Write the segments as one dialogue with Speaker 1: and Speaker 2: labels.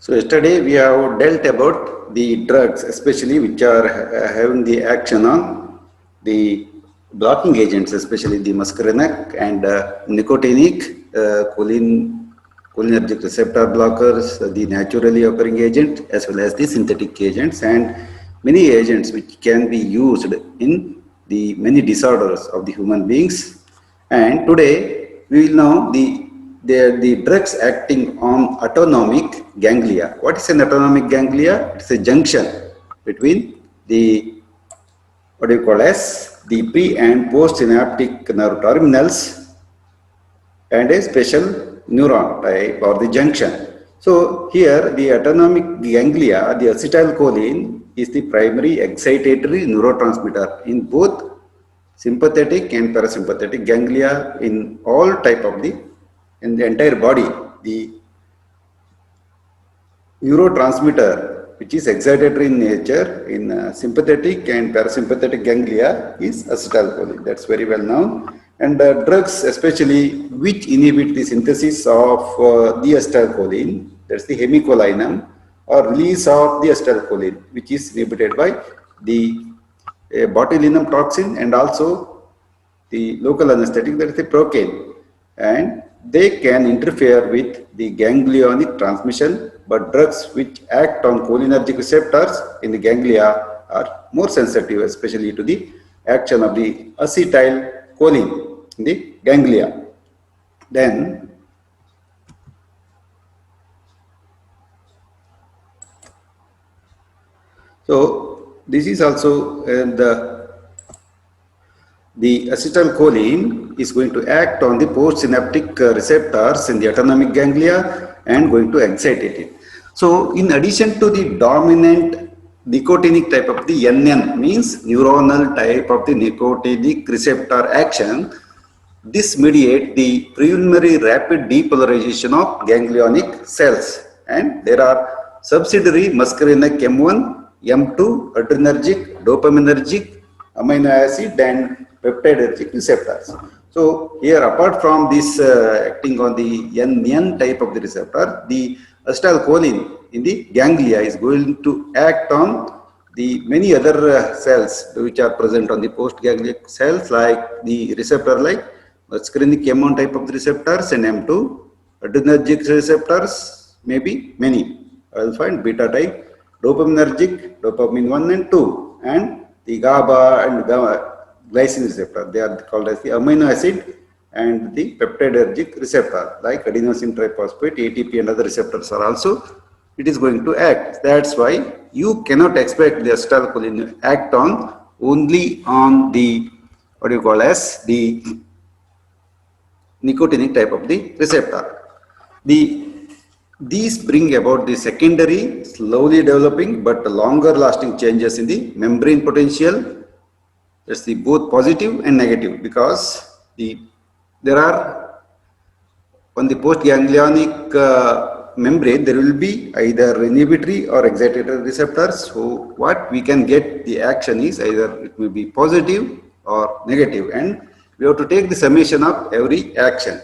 Speaker 1: So yesterday we have dealt about the drugs, especially which are having the action on the blocking agents, especially the muscarinic and nicotinic, cholinergic receptor blockers, the naturally occurring agent, as well as the synthetic agents, and many agents which can be used in the many disorders of the human beings. And today we will know the drugs acting on autonomic ganglia. What is an autonomic ganglia? It's a junction between the what do you call as the pre and post synaptic nerve terminals and a special neuron type or the junction. So here the autonomic ganglia, the acetylcholine is the primary excitatory neurotransmitter in both sympathetic and parasympathetic ganglia in all type of in the entire body. The neurotransmitter which is excitatory in nature in sympathetic and parasympathetic ganglia is acetylcholine. That's very well known. And drugs especially which inhibit the synthesis of the acetylcholine, that's the hemicolinum, or release of the acetylcholine, which is inhibited by the botulinum toxin and also the local anesthetic, that is the procaine, and they can interfere with the ganglionic transmission, but drugs which act on cholinergic receptors in the ganglia are more sensitive, especially to the action of the acetylcholine in the ganglia. Then so this is also the acetylcholine is going to act on the postsynaptic receptors in the autonomic ganglia and going to excite it. So in addition to the dominant nicotinic type of the NN, means neuronal type of the nicotinic receptor action, this mediate the preliminary rapid depolarization of ganglionic cells, and there are subsidiary muscarinic M1, M2, adrenergic, dopaminergic, amino acid and peptidergic receptors. So here, apart from this acting on the NN type of the receptor, the acetylcholine in the ganglia is going to act on the many other cells which are present on the postganglionic cells, like the receptor like muscarinic M1 type of the receptors and M2, adrenergic receptors, maybe many. I will find beta type, dopaminergic, dopamine 1 and 2, and the GABA and glycine receptor. They are called as the amino acid and the peptidergic receptor, like adenosine triphosphate, ATP and other receptors are also, it is going to act. That's why you cannot expect the acetylcholine to act on only on the, what do you call as the nicotinic type of the receptor. These bring about the secondary, slowly developing but longer lasting changes in the membrane potential. That's the both positive and negative, because there are on the postganglionic membrane there will be either inhibitory or excitatory receptors. So what we can get the action is either it may be positive or negative, and we have to take the summation of every action.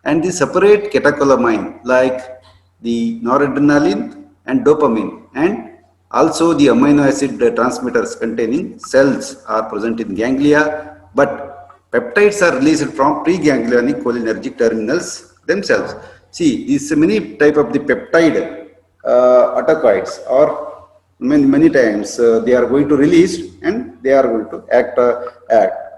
Speaker 1: And the separate catecholamine like the noradrenaline and dopamine, and also the amino acid transmitters containing cells are present in ganglia, but peptides are released from preganglionic cholinergic terminals themselves. See, these many type of the peptide autocoids, or many times they are going to release and they are going to act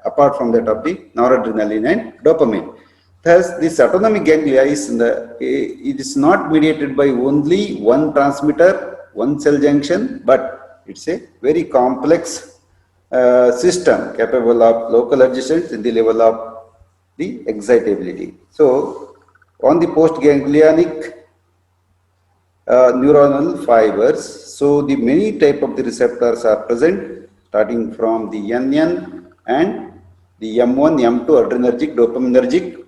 Speaker 1: apart from that of the noradrenaline and dopamine. Thus, this autonomic ganglia it is not mediated by only one transmitter, one cell junction, but it's a very complex system capable of local adjustments in the level of the excitability. So, on the postganglionic neuronal fibers, so the many type of the receptors are present, starting from the NN and the M1, M2, adrenergic, dopaminergic,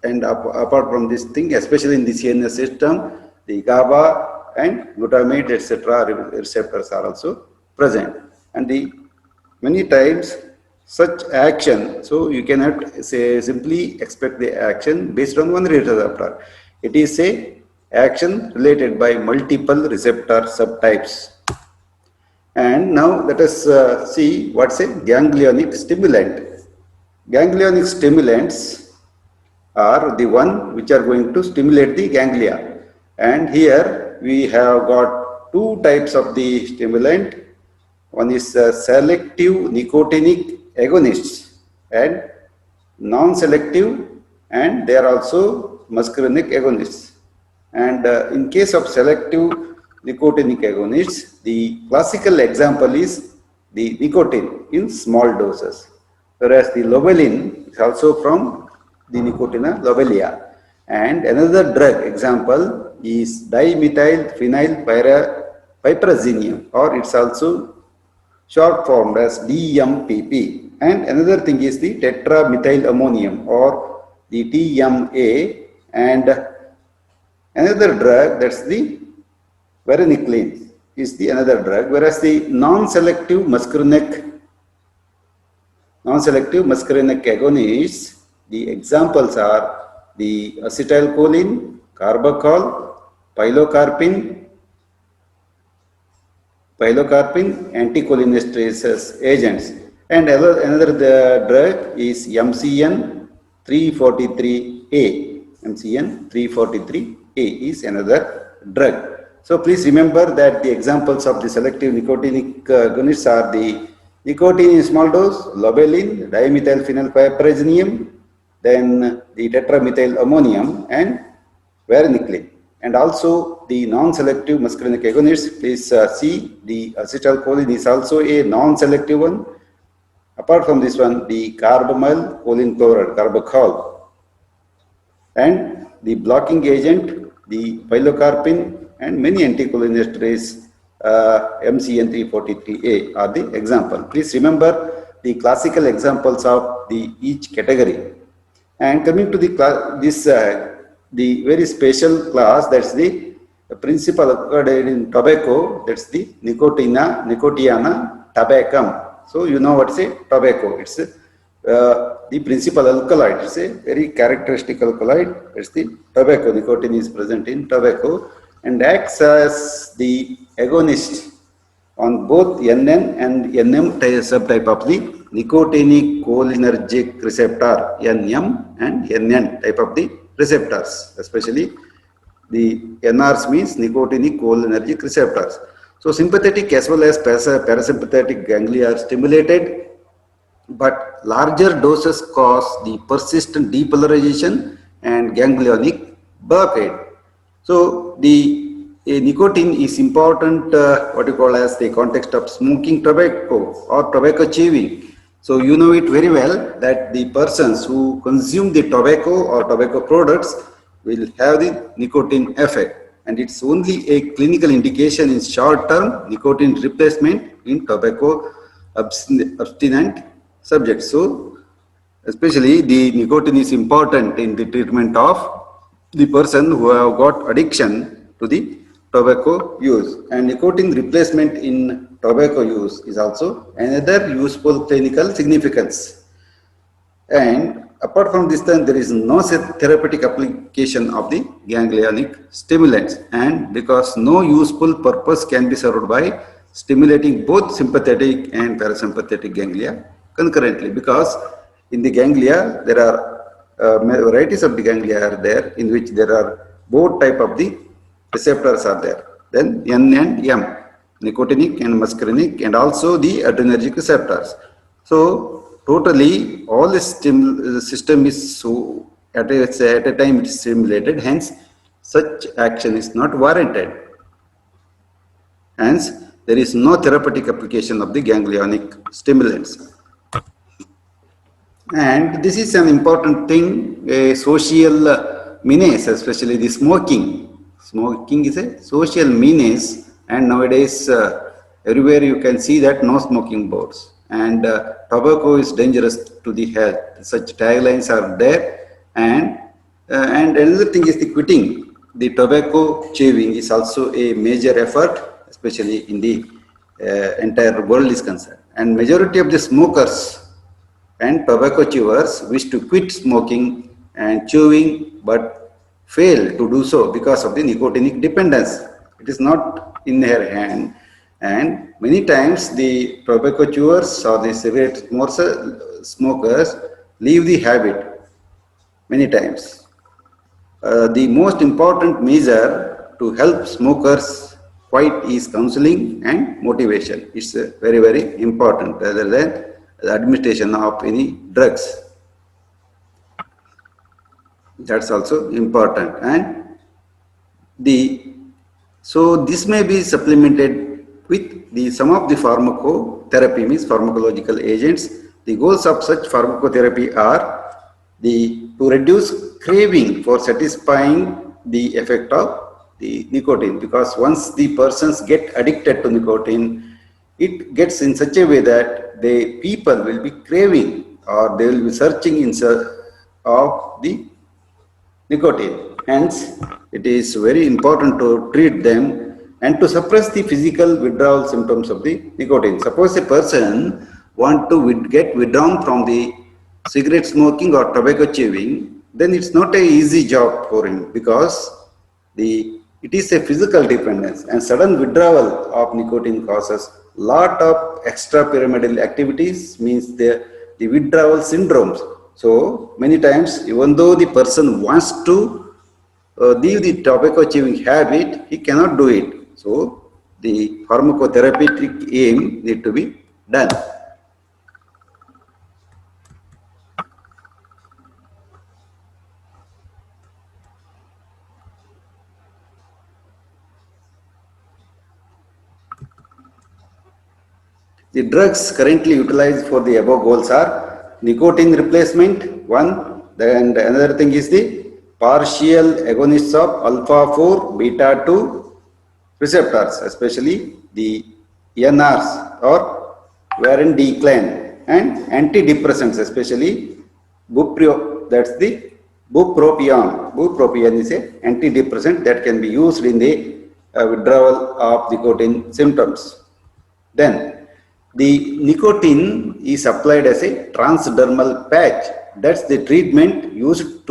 Speaker 1: and apart from this thing, especially in the CNS system, the GABA and glutamate, etc. receptors are also present. And the many times such action, so you cannot say simply expect the action based on one receptor. It is a action related by multiple receptor subtypes. And now let us see what's a ganglionic stimulant. Ganglionic stimulants are the one which are going to stimulate the ganglia. And here we have got two types of the stimulant. One is selective nicotinic agonists and non-selective, and they are also muscarinic agonists. And in case of selective nicotinic agonists, the classical example is the nicotine in small doses, whereas the lobeline is also from the Nicotina lobelia. And another drug example is dimethylphenylpiperazinium, or it's also short formed as DMPP. And another thing is the tetramethylammonium, or the TMA, and another drug, that's the varenicline, is the another drug, whereas the non-selective muscarinic agonists, the examples are the acetylcholine, carbachol, pilocarpine, anticholinesterase agents. And another drug is MCN 343A. MCN 343A is another drug. So please remember that the examples of the selective nicotinic agonists are the nicotine in small dose, lobeline, dimethylphenylpiperazinium, then the tetramethylammonium, and varenicline. And also the non-selective muscarinic agonists, please see the acetylcholine is also a non-selective one. Apart from this one, the carbamyl choline chloride, carbachol, and the blocking agent, the pilocarpine, and many anticholinesterase MCN 343A are the example. Please remember the classical examples of each category. And coming to the very special class, that's the principal occurred in tobacco, that's the Nicotiana tabacum. So you know what's a tobacco. It's the principal alkaloid. It's a very characteristic alkaloid. It's the tobacco. Nicotine is present in tobacco and acts as the agonist on both NN and NM subtype of the nicotinic cholinergic receptor, NM and NN type of the receptors, especially the NRs means nicotinic cholinergic receptors. So sympathetic as well as parasympathetic ganglia are stimulated, but larger doses cause the persistent depolarization and ganglionic blockade. So nicotine is important, what you call as the context of smoking tobacco or tobacco chewing. So you know it very well that the persons who consume the tobacco or tobacco products will have the nicotine effect, and it's only a clinical indication in short-term nicotine replacement in tobacco abstinent subjects. So especially the nicotine is important in the treatment of the person who have got addiction to the tobacco use, and nicotine replacement in tobacco use is also another useful clinical significance. And apart from this, then there is no therapeutic application of the ganglionic stimulants, and because no useful purpose can be served by stimulating both sympathetic and parasympathetic ganglia concurrently, because in the ganglia there are varieties of the ganglia are there in which there are both type of the receptors are there. Then N and M, nicotinic and muscarinic, and also the adrenergic receptors. So totally all the system is so at a time it is stimulated, hence such action is not warranted. Hence there is no therapeutic application of the ganglionic stimulants. And this is an important thing, a social menace, especially the smoking. Smoking is a social menace, and nowadays everywhere you can see that no smoking boards, and tobacco is dangerous to the health. Such taglines are there, and another thing is the quitting. The tobacco chewing is also a major effort, especially in the entire world is concerned, and majority of the smokers and tobacco chewers wish to quit smoking and chewing, but fail to do so because of the nicotinic dependence. It is not in their hand. And many times the tobacco chewers or the cigarette smokers leave the habit many times. The most important measure to help smokers quit is counseling and motivation. It's very, very important rather than the administration of any drugs. That's also important. And the so this may be supplemented with the some of the pharmacotherapy, means pharmacological agents. The goals of such pharmacotherapy are to reduce craving for satisfying the effect of the nicotine, because once the persons get addicted to nicotine, it gets in such a way that the people will be craving or they will be searching in search of the nicotine. Hence, it is very important to treat them and to suppress the physical withdrawal symptoms of the nicotine. Suppose a person want to get withdrawn from the cigarette smoking or tobacco chewing, then it's not a easy job for him, because it is a physical dependence, and sudden withdrawal of nicotine causes lot of extrapyramidal activities, means the withdrawal syndromes. So many times, even though the person wants to leave the tobacco chewing habit, he cannot do it. So the pharmacotherapeutic aim need to be done. The drugs currently utilized for the above goals are nicotine replacement, one, then another thing is the partial agonists of alpha 4 beta 2 receptors, especially the NRs or varenicline, and antidepressants, especially that's the bupropion. Bupropion is a antidepressant that can be used in the withdrawal of nicotine symptoms. Then the nicotine is applied as a transdermal patch. That's the treatment used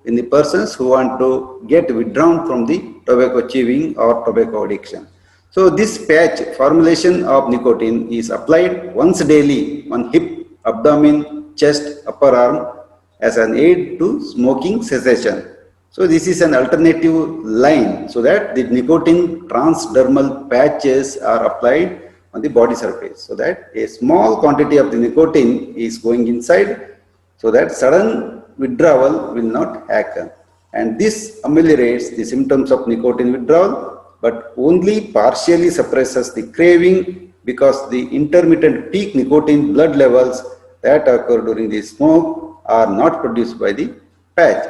Speaker 1: in the persons who want to get withdrawn from the tobacco chewing or tobacco addiction. So this patch formulation of nicotine is applied once daily on hip, abdomen, chest, upper arm as an aid to smoking cessation. So this is an alternative line, so that the nicotine transdermal patches are applied on the body surface, so that a small quantity of the nicotine is going inside, so that sudden withdrawal will not happen. And this ameliorates the symptoms of nicotine withdrawal, but only partially suppresses the craving, because the intermittent peak nicotine blood levels that occur during the smoke are not produced by the patch.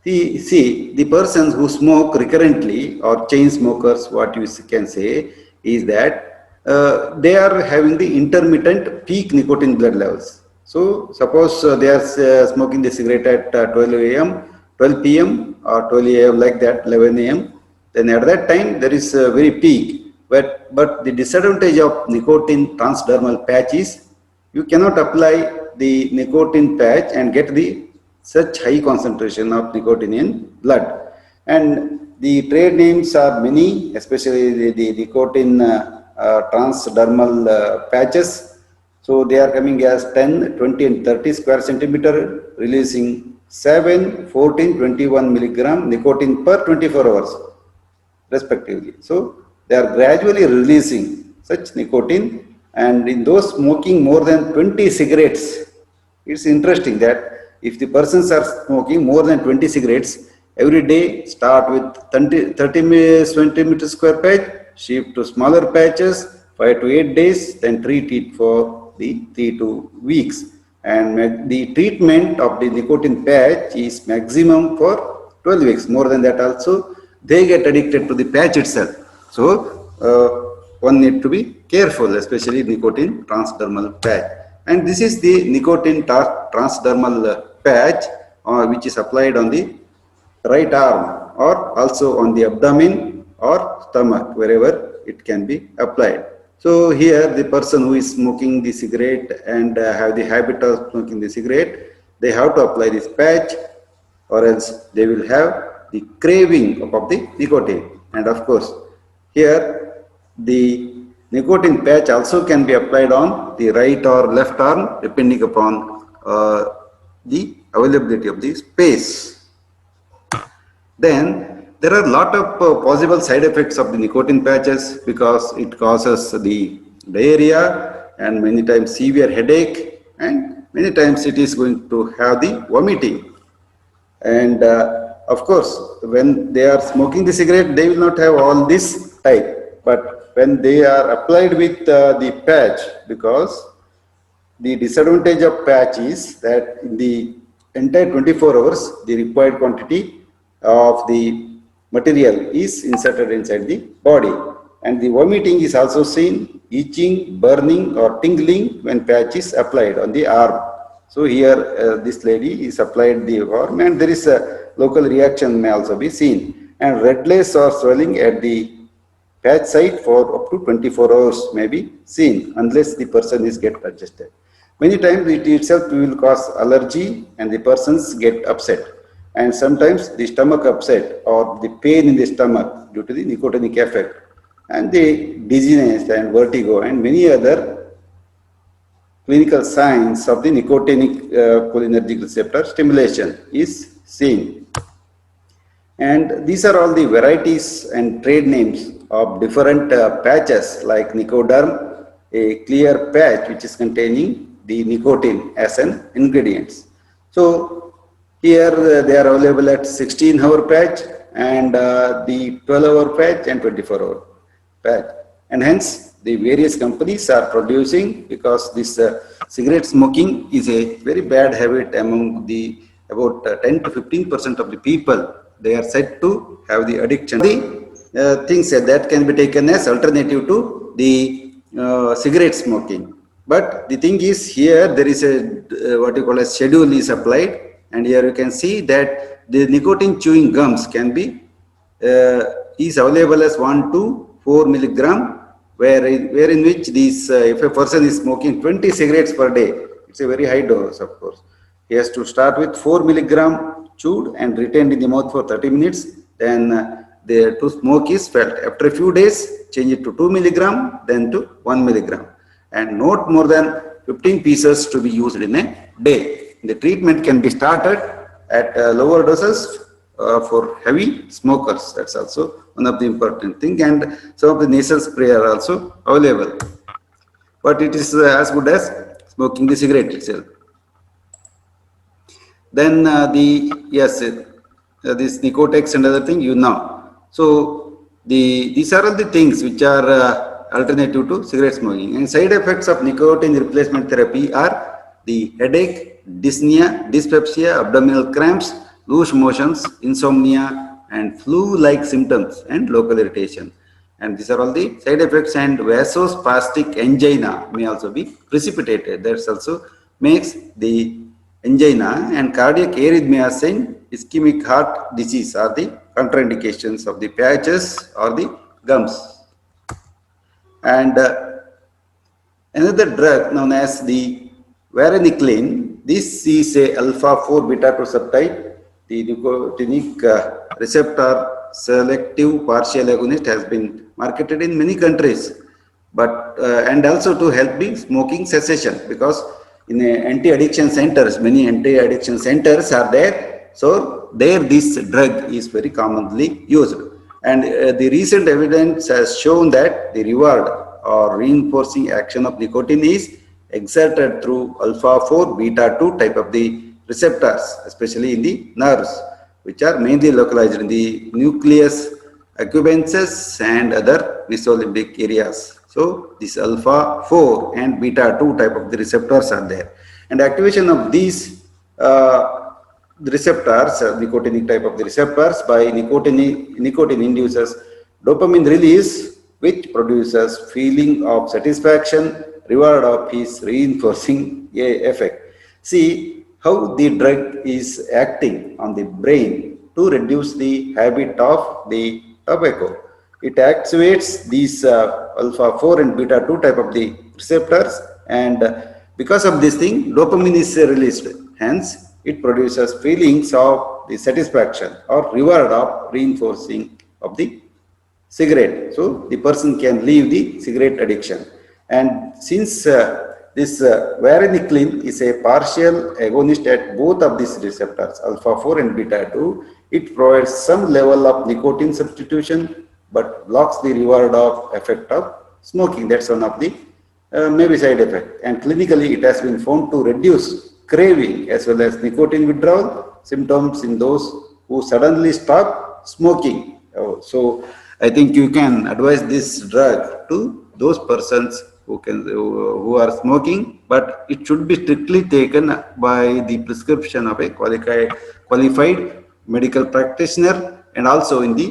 Speaker 1: See, the persons who smoke recurrently, or chain smokers, what you can say is that they are having the intermittent peak nicotine blood levels. So suppose they are smoking the cigarette at 12 a.m., 12 p.m. or 12 a.m. like that, 11 a.m. Then at that time there is a very peak. But the disadvantage of nicotine transdermal patch is you cannot apply the nicotine patch and get the such high concentration of nicotine in blood. And the trade names are many, especially the nicotine transdermal patches. So they are coming as 10, 20 and 30 square centimeter, releasing 7, 14, 21 milligram nicotine per 24 hours respectively. So they are gradually releasing such nicotine, and in those smoking more than 20 cigarettes, it's interesting that if the persons are smoking more than 20 cigarettes every day, start with 30 centimeter square patch, shift to smaller patches, 5 to 8 days, then treat it for the 3 to weeks. And the treatment of the nicotine patch is maximum for 12 weeks. More than that also, they get addicted to the patch itself. So one need to be careful, especially nicotine transdermal patch. And this is the nicotine transdermal patch which is applied on the right arm, or also on the abdomen or stomach, wherever it can be applied. So here the person who is smoking the cigarette and have the habit of smoking the cigarette, they have to apply this patch, or else they will have the craving of the nicotine. And of course, here the nicotine patch also can be applied on the right or left arm depending upon the availability of the space. Then there are a lot of possible side effects of the nicotine patches because it causes the diarrhea and many times severe headache, and many times it is going to have the vomiting. And of course, when they are smoking the cigarette, they will not have all this type. But when they are applied with the patch, because the disadvantage of patch is that in the entire 24 hours, the required quantity of the material is inserted inside the body. And the vomiting is also seen, itching, burning or tingling when patch is applied on the arm. So here this lady is applied the arm and there is a local reaction may also be seen. And redness or swelling at the patch site for up to 24 hours may be seen unless the person is get adjusted. Many times it itself will cause allergy and the persons get upset. And sometimes the stomach upset or the pain in the stomach due to the nicotinic effect, and the dizziness and vertigo and many other clinical signs of the nicotinic cholinergic receptor stimulation is seen. And these are all the varieties and trade names of different patches like Nicoderm, a clear patch which is containing the nicotine as an ingredients. So here they are available at 16-hour patch and the 12-hour patch and 24-hour patch. And hence the various companies are producing, because this cigarette smoking is a very bad habit among the about 10 to 15% of the people. They are said to have the addiction. The things that can be taken as alternative to the cigarette smoking. But the thing is, here there is a what you call a schedule is applied, and here you can see that the nicotine chewing gums can be is available as 1 to 4 milligram, wherein which these if a person is smoking 20 cigarettes per day, it's a very high dose. Of course, he has to start with 4 milligram chewed and retained in the mouth for 30 minutes. Then the to smoke is felt. After a few days, change it to 2 milligram, then to 1 milligram. And not more than 15 pieces to be used in a day. The treatment can be started at lower doses for heavy smokers. That's also one of the important thing. And some of the nasal spray are also available. But it is as good as smoking the cigarette itself. Then this Nicotex and other thing you know. So these are all the things which are alternative to cigarette smoking. And side effects of nicotine replacement therapy are the headache, dyspnea, dyspepsia, abdominal cramps, loose motions, insomnia, and flu-like symptoms and local irritation. And these are all the side effects. And vasospastic angina may also be precipitated. That also makes the angina, and cardiac arrhythmias and ischemic heart disease are the contraindications of the patches or the gums. And another drug known as the varenicline, this is a alpha-4 beta-2 subtype. The nicotinic receptor selective partial agonist has been marketed in many countries, but and also to help the smoking cessation, because in anti-addiction centers, many anti-addiction centers are there. So there this drug is very commonly used. And the recent evidence has shown that the reward or reinforcing action of nicotine is exerted through alpha-4 beta-2 type of the receptors, especially in the nerves, which are mainly localized in the nucleus accumbens and other mesolimbic areas. So this alpha-4 and beta-2 type of the receptors are there. And activation of these the receptors, nicotinic type of the receptors by nicotine induces dopamine release, which produces feeling of satisfaction, reward of his reinforcing effect. See how the drug is acting on the brain to reduce the habit of the tobacco. It activates these alpha-4 and beta-2 type of the receptors, and because of this thing, dopamine is released. Hence, it produces feelings of the satisfaction or reward of reinforcing of the cigarette. So the person can leave the cigarette addiction. And since this varenicline is a partial agonist at both of these receptors, alpha 4 and beta 2, it provides some level of nicotine substitution but blocks the reward of effect of smoking. That's one of the maybe side effect. And clinically, it has been found to reduce craving as well as nicotine withdrawal symptoms in those who suddenly stop smoking. So I think you can advise this drug to those persons who are smoking, but it should be strictly taken by the prescription of a qualified medical practitioner and also in the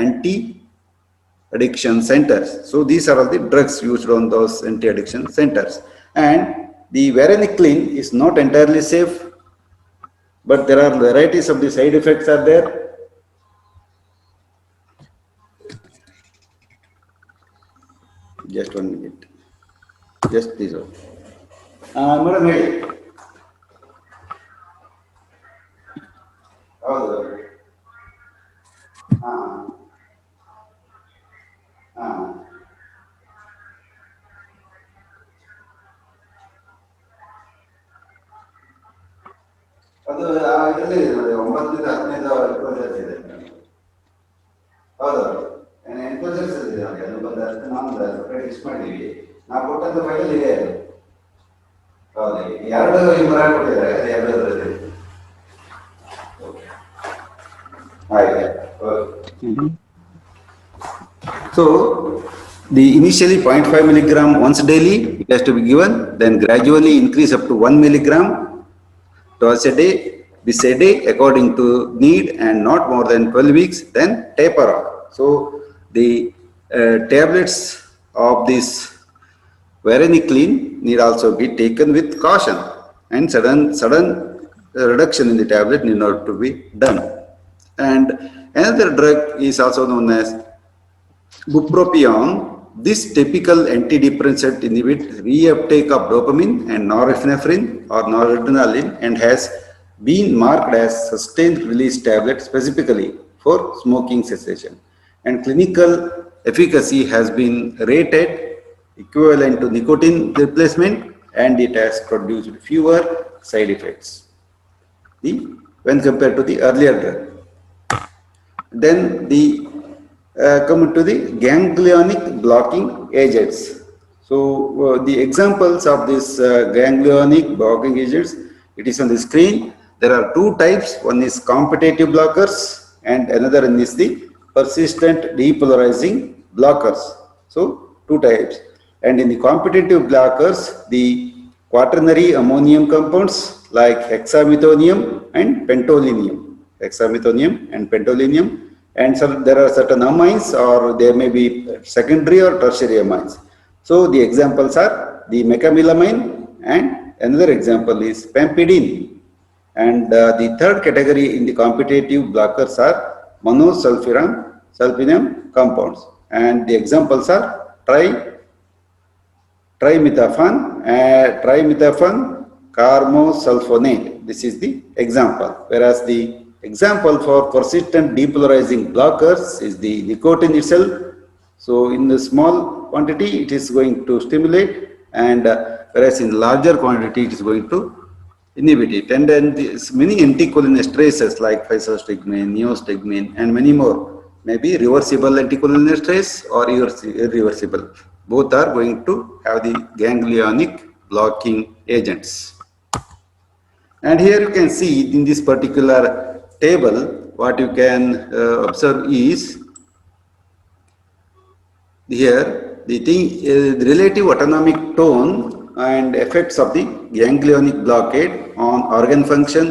Speaker 1: anti-addiction centers. So these are all the drugs used on those anti-addiction centers. And the varenicline is not entirely safe, but there are varieties of the side effects are there. Just 1 minute. Just please. Madam, ಹೌದು. ಅದು ಇದರಲ್ಲಿ ಇದೆ ನೋಡಿ, 9ರಿಂದ 15 ಇದೆ. ಹೌದು, ಎನ್ಕ್ಲೋಸರ್ಸ್ ಇದೆ ನೋಡಿ, ಅದು ಬಂದಷ್ಟು ನಾವು ಸಪ್ರೇಟ್ ಇಷ್ಟು ಮಾಡಿದ್ದೀವಿ. ನಾವು ಕೊಟ್ಟಂತ ಫೈಲ್ ಇದೆ. ಹೌದು, 2 ಮರ ಕೊಟ್ಟಿದ್ದಾರೆ, ಅದು 2 So the initially 0.5 milligram once daily it has to be given, then gradually increase up to 1 milligram twice a day, this a day according to need and not more than 12 weeks, then taper off. So the tablets of this varenicline need also be taken with caution, and sudden reduction in the tablet need not to be done. And another drug is also known as bupropion. This typical antidepressant inhibits reuptake of dopamine and norepinephrine or noradrenaline and has been marked as sustained release tablet specifically for smoking cessation. And clinical efficacy has been rated equivalent to nicotine replacement, and it has produced fewer side effects when compared to the earlier drug. Then coming to the ganglionic blocking agents. So the examples of this ganglionic blocking agents, it is on the screen. There are 2 types. One is competitive blockers and another one is the persistent depolarizing blockers. So 2 types. And in the competitive blockers, the quaternary ammonium compounds like hexamethonium and pentolinium. Hexamethonium and pentolinium. And so there are certain amines, or there may be secondary or tertiary amines. So the examples are the mecamylamine, and another example is pempidine. And the third category in the competitive blockers are monosulfinam compounds. And the examples are trimethophan, carmosulfonate. This is the example. Whereas the example for persistent depolarizing blockers is the nicotine itself. So in the small quantity it is going to stimulate, and whereas in larger quantity it is going to inhibit it. And then many anticholinestrases like physostigmine, neostigmine and many more may be reversible anticholinesterase or irreversible. Both are going to have the ganglionic blocking agents. And here you can see in this particular table, what you can observe is here the relative autonomic tone and effects of the ganglionic blockade on organ function.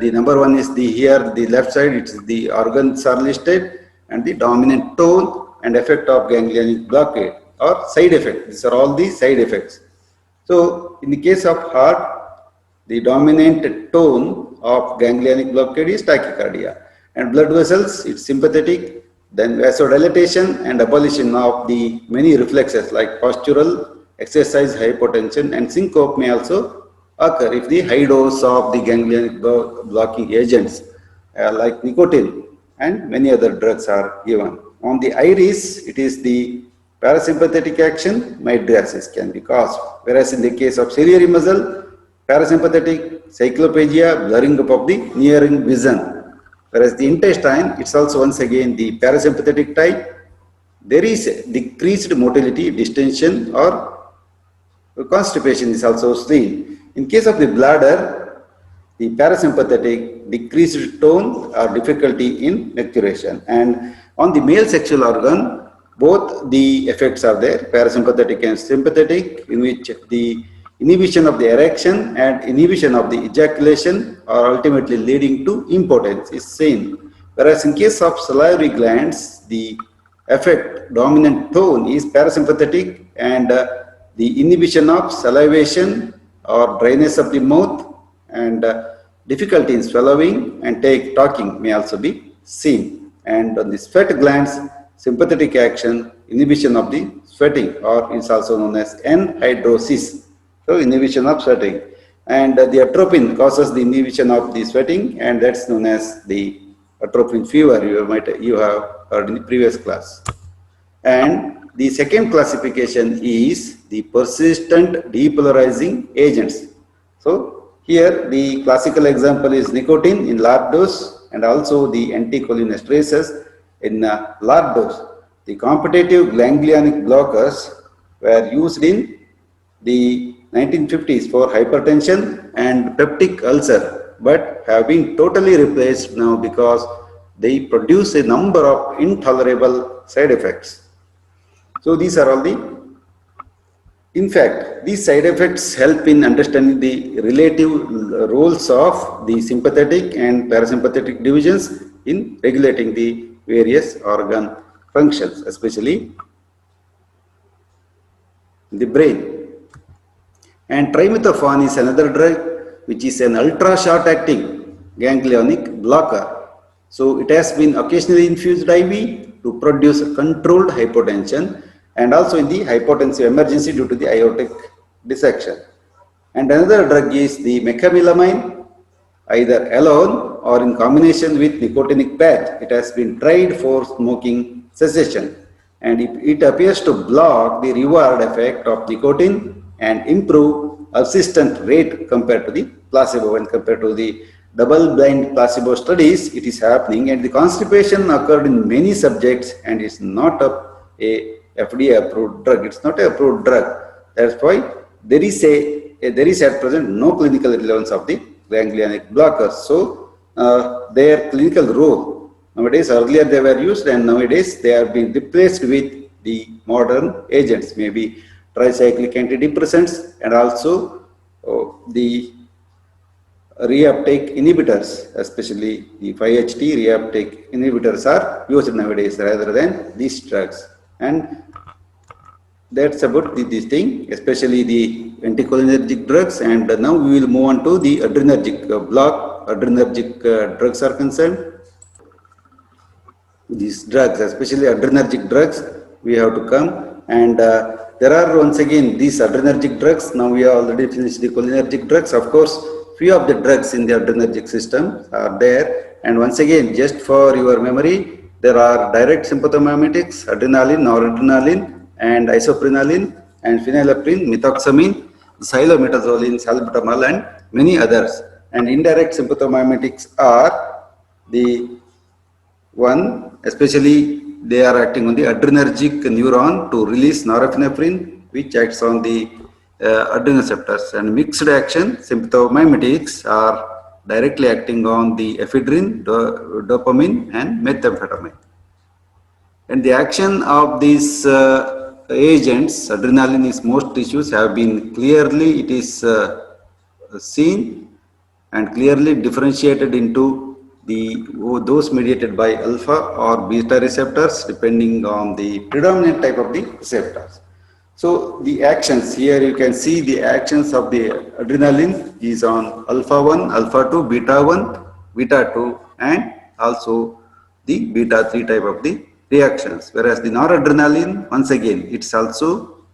Speaker 1: The number 1 is here the left side, it is the organs are listed, and the dominant tone and effect of ganglionic blockade or side effect. These are all the side effects. So in the case of heart, the dominant tone of ganglionic blockade is tachycardia, and blood vessels, it's sympathetic, then vasodilatation and abolition of the many reflexes like postural, exercise, hypotension and syncope may also occur if the high dose of the ganglionic blocking agents like nicotine and many other drugs are given. On the iris, it is the parasympathetic action, mydriasis can be caused. Whereas in the case of ciliary muscle, parasympathetic cyclopegia, blurring up of the nearing vision. Whereas the intestine, it's also once again the parasympathetic type. There is decreased motility, distension or constipation is also seen. In case of the bladder, the parasympathetic decreased tone or difficulty in maturation. And on the male sexual organ, both the effects are there, parasympathetic and sympathetic, in which the inhibition of the erection and inhibition of the ejaculation are ultimately leading to impotence is seen. Whereas in case of salivary glands, the effect dominant tone is parasympathetic, and the inhibition of salivation or dryness of the mouth and difficulty in swallowing and talking may also be seen. And on the sweat glands, sympathetic action, inhibition of the sweating, or is also known as anhidrosis, so inhibition of sweating. And the atropine causes the inhibition of the sweating, and that's known as the atropine fever, you have heard in the previous class. And the second classification is the persistent depolarizing agents. So here the classical example is nicotine in large dose, and also the anticholinesterases in large dose. The competitive ganglionic blockers were used in the 1950s for hypertension and peptic ulcer, but have been totally replaced now because they produce a number of intolerable side effects. So these are all in fact, these side effects help in understanding the relative roles of the sympathetic and parasympathetic divisions in regulating the various organ functions, especially the brain. And trimethophan is another drug which is an ultra short acting ganglionic blocker. So it has been occasionally infused IV to produce controlled hypotension, and also in the hypotensive emergency due to the aortic dissection. And another drug is the mecamilamine, either alone or in combination with nicotinic patch. It has been tried for smoking cessation, and it appears to block the reward effect of nicotine and improve persistent rate compared to the placebo. When compared to the double-blind placebo studies, it is happening, and the constipation occurred in many subjects and is not a FDA approved drug. It's not an approved drug. That's why there is at present no clinical relevance of the ganglionic blockers. So their clinical role nowadays, earlier they were used, and nowadays they are being replaced with the modern agents, maybe tricyclic antidepressants, and also the reuptake inhibitors, especially the 5-HT reuptake inhibitors are used nowadays rather than these drugs. And that's about this thing, especially the anticholinergic drugs. And now we will move on to the adrenergic block. Adrenergic drugs are concerned. These drugs, especially adrenergic drugs, we have to come. And there are once again these adrenergic drugs. Now we have already finished the cholinergic drugs. Of course, few of the drugs in the adrenergic system are there. And once again, just for your memory, there are direct sympathomimetics, adrenaline, noradrenaline, and isoprenaline, and phenylephrine, methoxamine, xylometazoline, salbutamol, and many others. And indirect sympathomimetics are the one, especially they are acting on the adrenergic neuron to release norepinephrine, which acts on the adrenoceptors. And mixed action sympathomimetics are directly acting on the ephedrine, dopamine, and methamphetamine. And the action of these agents, adrenaline is most tissues have been clearly, it is seen and clearly differentiated into those mediated by alpha or beta receptors depending on the predominant type of the receptors. So the actions here, you can see the actions of the adrenaline is on alpha 1, alpha 2, beta 1, beta 2, and also the beta 3 type of the reactions. Whereas the noradrenaline, once again, it's also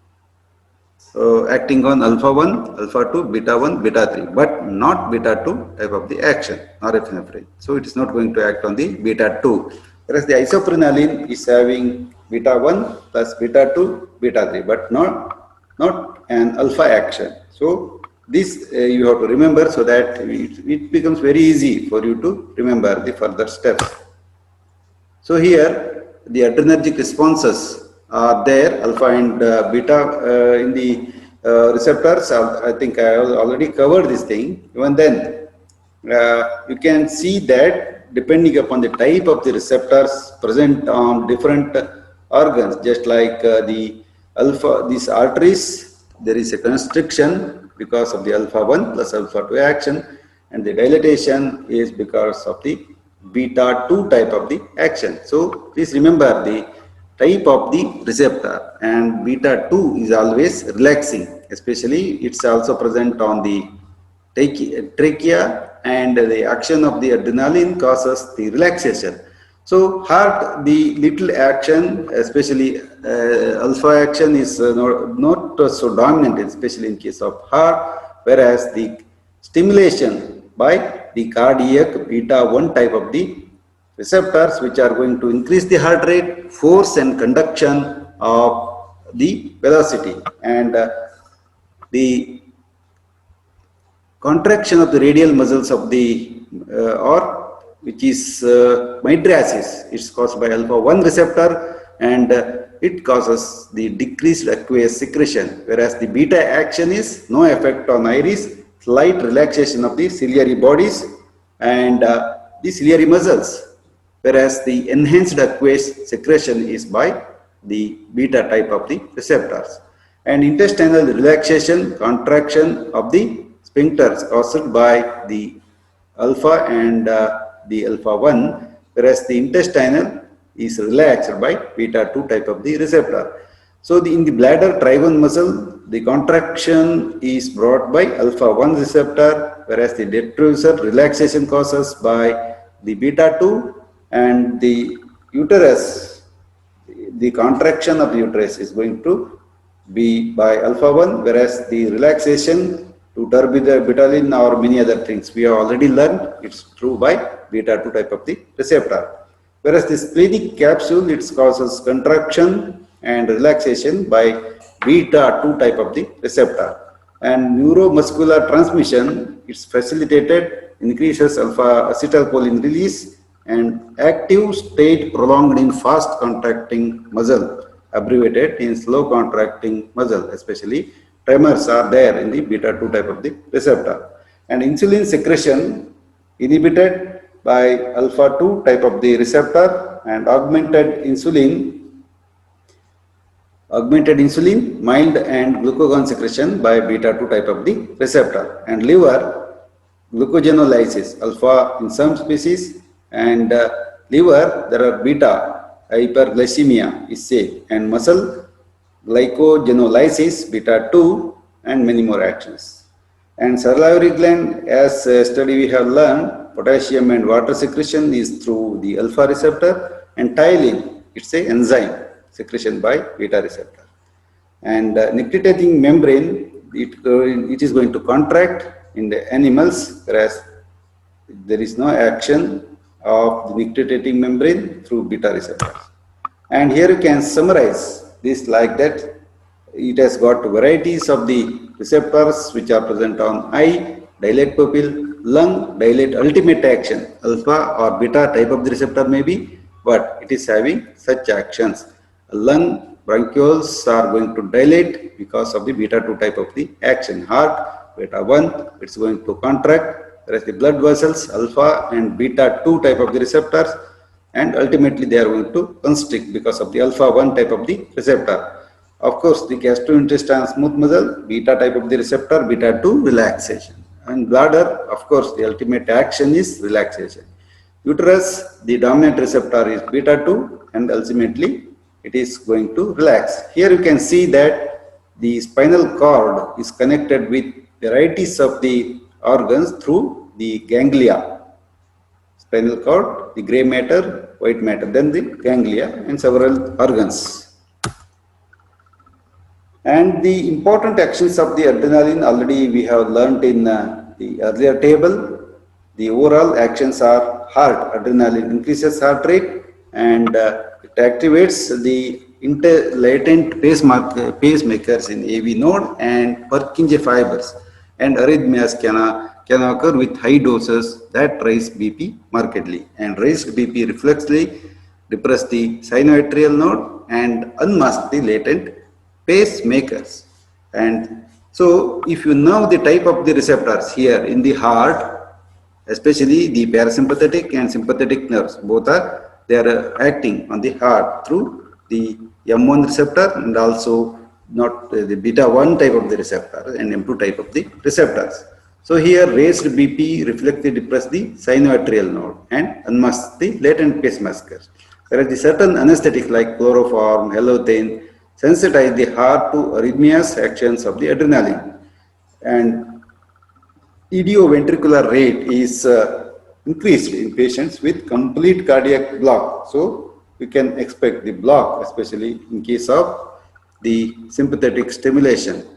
Speaker 1: acting on alpha 1, alpha 2, beta 1, beta 3, but not beta 2 type of the action, norepinephrine. So it is not going to act on the beta 2. Whereas the isoprenaline is having beta 1 plus beta 2, beta 3, but not an alpha action. So this you have to remember, so that it becomes very easy for you to remember the further steps. So here the adrenergic responses are there, alpha and beta in the receptors. I think I already covered this thing. Even then, you can see that depending upon the type of the receptors present on different organs, just like the alpha, these arteries, there is a constriction because of the alpha 1 plus alpha 2 action, and the dilatation is because of the beta 2 type of the action. So please remember the type of the receptor, and beta 2 is always relaxing, especially it's also present on the trachea, and the action of the adrenaline causes the relaxation. So heart, the little action, especially alpha action, is not so dominant, especially in case of heart, whereas the stimulation by the cardiac beta 1 type of the receptors, which are going to increase the heart rate, force and conduction of the velocity, and the contraction of the radial muscles of the or which is mydriasis. It's caused by alpha 1 receptor, and it causes the decreased aqueous secretion, whereas the beta action is no effect on iris, slight relaxation of the ciliary bodies and the ciliary muscles, whereas the enhanced aqueous secretion is by the beta type of the receptors. And intestinal relaxation, contraction of the sphincters caused by the alpha and the alpha 1, whereas the intestinal is relaxed by beta 2 type of the receptor. So in the bladder trigone muscle, the contraction is brought by alpha 1 receptor, whereas the detrusor relaxation causes by the beta 2, and the uterus, the contraction of the uterus is going to be by alpha 1, whereas the relaxation to terbutaline or many other things we have already learned, it's true by beta 2 type of the receptor. Whereas the splenic capsule, it causes contraction and relaxation by beta 2 type of the receptor. And neuromuscular transmission, it's facilitated, increases alpha acetylcholine release, and active state prolonged in fast contracting muscle, abbreviated in slow contracting muscle, especially tremors are there in the beta 2 type of the receptor. And insulin secretion inhibited by alpha 2 type of the receptor, and augmented insulin, mild and glucagon secretion by beta 2 type of the receptor. And liver, glucogenolysis, alpha in some species, and liver, there are beta, hyperglycemia is safe, and muscle, glycogenolysis, beta 2, and many more actions. And salivary gland, as study we have learned, potassium and water secretion is through the alpha receptor, and ptyalin, it's a enzyme secretion by beta receptor. And nictitating membrane, it is going to contract in the animals, whereas there is no action of the nictitating membrane through beta receptors. And here you can summarize this like that. It has got varieties of the receptors which are present on eye, dilate pupil, lung, dilate ultimate action, alpha or beta type of the receptor may be, but it is having such actions. Lung bronchioles are going to dilate because of the beta 2 type of the action. Heart, beta 1, it's going to contract, whereas the blood vessels, alpha and beta 2 type of the receptors, and ultimately they are going to constrict because of the alpha 1 type of the receptor. Of course, the gastrointestinal smooth muscle, beta type of the receptor, beta 2 relaxation. And bladder, of course, the ultimate action is relaxation. Uterus, the dominant receptor is beta 2, and ultimately it is going to relax. Here you can see that the spinal cord is connected with varieties of the organs through the ganglia. Spinal cord, the gray matter, white matter, then the ganglia and several organs. And the important actions of the adrenaline already we have learnt in the earlier table. The overall actions are heart. Adrenaline increases heart rate and it activates the latent pacemakers in AV node and Purkinje fibers. And arrhythmias can occur with high doses that raise BP markedly. And raised BP reflexly depress the sinoatrial node and unmask the latent pacemakers. And so if you know the type of the receptors here in the heart, especially the parasympathetic and sympathetic nerves, both are they are acting on the heart through the M1 receptor and also not the beta 1 type of the receptor and M2 type of the receptors. So here raised BP reflects the depress the sinoatrial node and unmask the latent pacemakers. Whereas the certain anesthetic like chloroform, halothane sensitize the heart to arrhythmias actions of the adrenaline. And idioventricular rate is increased in patients with complete cardiac block. So you can expect the block, especially in case of the sympathetic stimulation.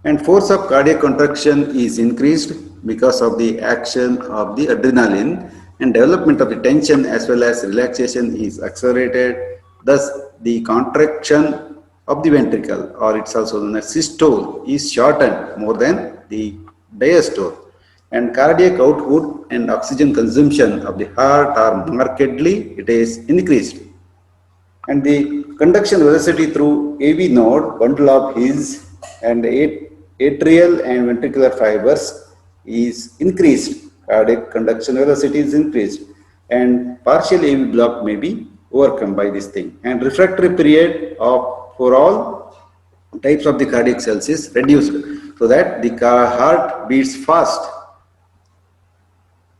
Speaker 1: And force of cardiac contraction is increased because of the action of the adrenaline, and development of the tension as well as relaxation is accelerated. Thus, the contraction of the ventricle, or it's also known as systole, is shortened more than the diastole. And cardiac output and oxygen consumption of the heart are markedly, it is increased. And the conduction velocity through AV node, bundle of His and atrial and ventricular fibers is increased. Cardiac conduction velocity is increased and partial AV block may be overcome by this thing. And refractory period of for all types of the cardiac cells is reduced so that the heart beats fast.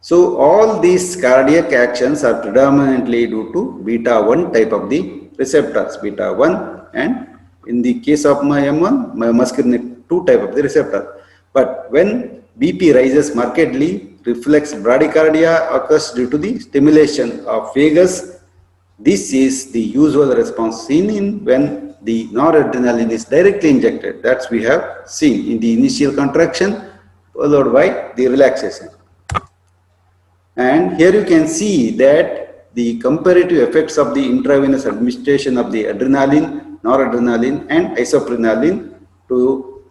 Speaker 1: So all these cardiac actions are predominantly due to beta 1 type of the receptors, beta 1, and in the case of my M1, my muscarinic 2 type of the receptor. But when BP rises markedly, reflex bradycardia occurs due to the stimulation of vagus. This is the usual response seen in when the noradrenaline is directly injected. That's we have seen in the initial contraction followed by the relaxation. And here you can see that the comparative effects of the intravenous administration of the adrenaline, noradrenaline and isoprenaline to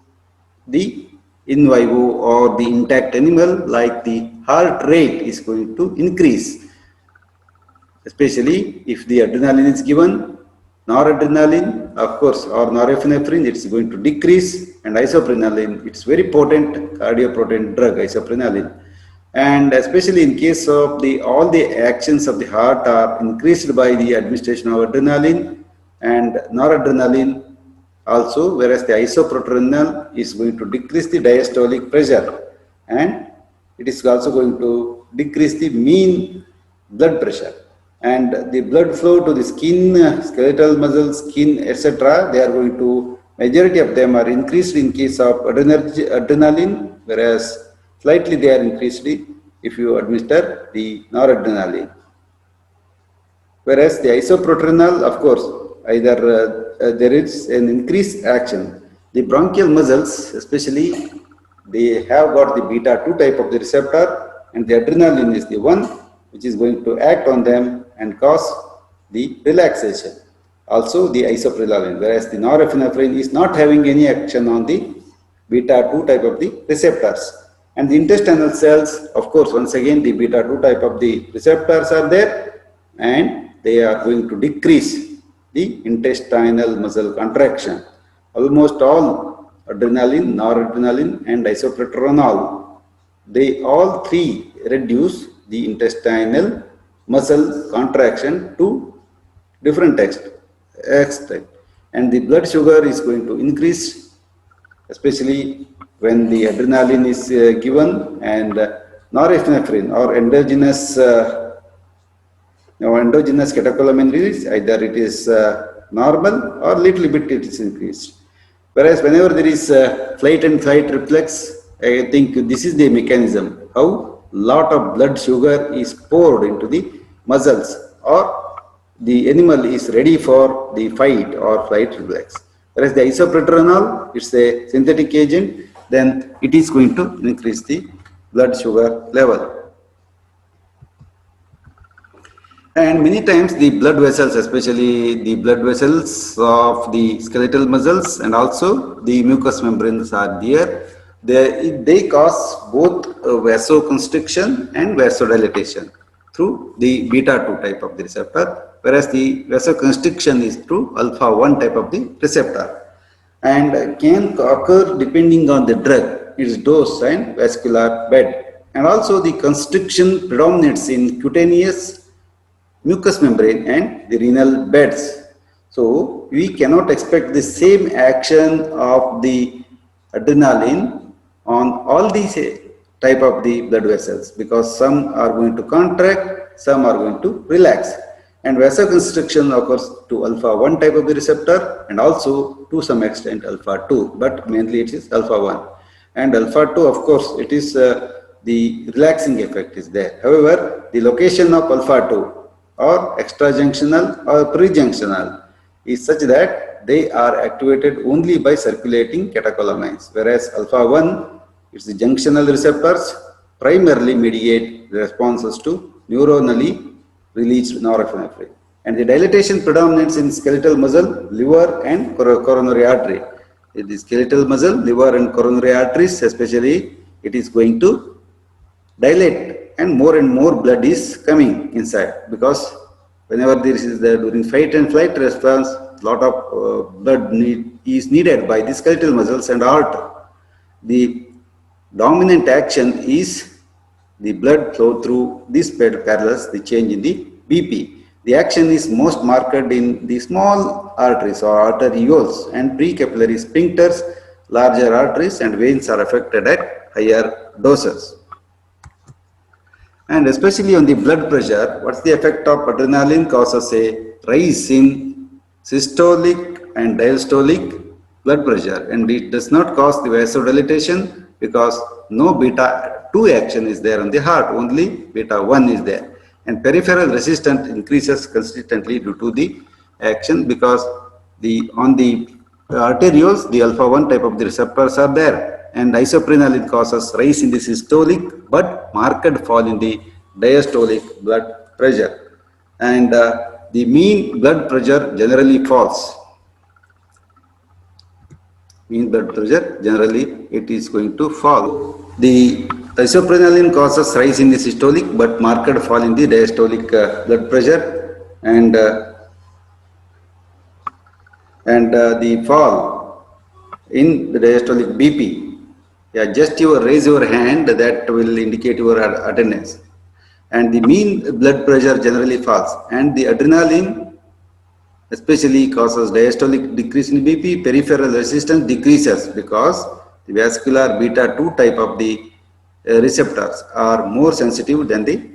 Speaker 1: the in vivo or the intact animal, like the heart rate is going to increase, especially if the adrenaline is given. Noradrenaline, of course, or norepinephrine, it's going to decrease, and isoprenaline, it's very potent cardiopotent drug, isoprenaline. And especially in case of the all the actions of the heart are increased by the administration of adrenaline and noradrenaline also, whereas the isoproterenal is going to decrease the diastolic pressure and it is also going to decrease the mean blood pressure. And the blood flow to the skin, skeletal muscles, skin, etc., they are going to, majority of them are increased in case of adrenaline, whereas slightly they are increased if you administer the noradrenaline. Whereas the isoproterenal, of course, either there is an increased action. The bronchial muscles, especially, they have got the beta 2 type of the receptor, and the adrenaline is the one which is going to act on them and cause the relaxation. Also the isoprenaline, whereas the norepinephrine is not having any action on the beta 2 type of the receptors. And the intestinal cells, of course, once again the beta 2 type of the receptors are there and they are going to decrease the intestinal muscle contraction. Almost all adrenaline, noradrenaline and isoproterenol, they all three reduce the intestinal muscle contraction to different extent. And the blood sugar is going to increase, especially when the adrenaline is given, and norepinephrine or endogenous catecholamine release, either it is normal or little bit it is increased. Whereas whenever there is flight and fight reflex, I think this is the mechanism how lot of blood sugar is poured into the muscles or the animal is ready for the fight or flight reflex. Whereas the isoproterenol, it's a synthetic agent, then it is going to increase the blood sugar level. And many times the blood vessels, especially the blood vessels of the skeletal muscles and also the mucous membranes are there. They cause both vasoconstriction and vasodilatation through the beta 2 type of the receptor, whereas the vasoconstriction is through alpha 1 type of the receptor, and can occur depending on the drug, its dose and vascular bed. And also the constriction predominates in cutaneous, mucous membrane and the renal beds. So we cannot expect the same action of the adrenaline on all these type of the blood vessels, because some are going to contract, some are going to relax. And vasoconstriction occurs to alpha 1 type of the receptor and also to some extent alpha 2, but mainly it is alpha 1. And alpha 2, of course, it is the relaxing effect is there. However, the location of alpha 2 or extrajunctional or prejunctional is such that they are activated only by circulating catecholamines, whereas alpha 1, it's the junctional receptors primarily mediate the responses to neuronally released norepinephrine. And the dilatation predominates in skeletal muscle, liver and coronary artery. In the skeletal muscle, liver and coronary arteries especially, it is going to dilate and more blood is coming inside, because whenever there is during fight and flight response, lot of blood is needed by the skeletal muscles and heart. The dominant action is the blood flow through this parallels the change in the BP. The action is most marked in the small arteries or arterioles and precapillary sphincters. Larger arteries and veins are affected at higher doses. And especially on the blood pressure, what's the effect of adrenaline? Causes a rise in systolic and diastolic blood pressure, and it does not cause the vasodilatation because no beta 2 action is there on the heart, only beta 1 is there. And peripheral resistance increases consistently due to the action, because on the arterioles the alpha 1 type of the receptors are there, and isoprenaline causes rise in the systolic but marked fall in the diastolic blood pressure, and the mean blood pressure generally falls. Mean blood pressure generally it is going to fall. The isoprenaline causes rise in the systolic but marked fall in the diastolic blood pressure, and the fall in the diastolic BP. Yeah, just you raise your hand, that will indicate your attendance. And the mean blood pressure generally falls, and the adrenaline especially causes diastolic decrease in BP. Peripheral resistance decreases because the vascular beta 2 type of the receptors are more sensitive than the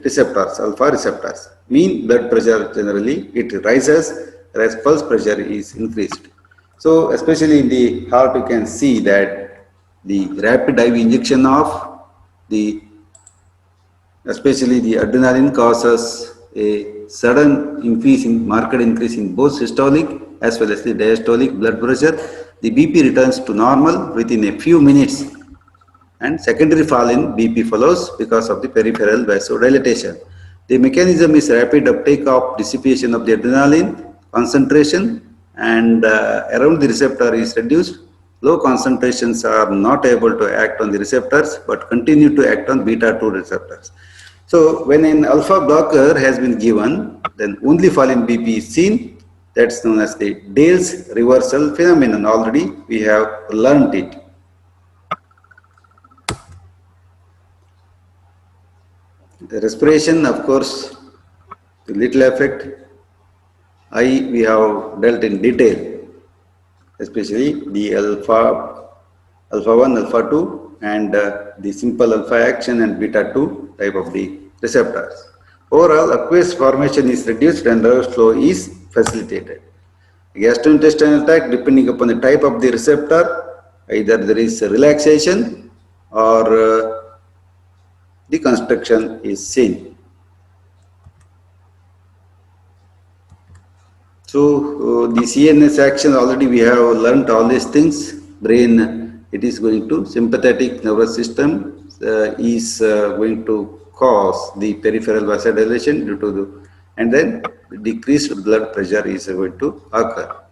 Speaker 1: receptors, alpha receptors. Mean blood pressure generally it rises, whereas pulse pressure is increased. So especially in the heart, you can see that the rapid IV injection of especially the adrenaline causes a sudden marked increase in both systolic as well as the diastolic blood pressure. The BP returns to normal within a few minutes, and secondary fall in BP follows because of the peripheral vasodilatation. The mechanism is rapid uptake of dissipation of the adrenaline concentration, and around the receptor is reduced. Low concentrations are not able to act on the receptors but continue to act on beta 2 receptors. So when an alpha blocker has been given, then only fall in BP is seen. That's known as the Dale's reversal phenomenon. Already we have learned it. The respiration, of course, the little effect. We have dealt in detail, especially the alpha 1, alpha 2, and the simple alpha action and beta 2 type of the receptors. Overall, aqueous formation is reduced and nerve flow is facilitated. Gastrointestinal tract, depending upon the type of the receptor, either there is a relaxation or deconstruction is seen. the CNS action, already we have learnt all these things. Brain, it is going to sympathetic nervous system is going to cause the peripheral vasodilation due to the, and then decreased blood pressure is going to occur.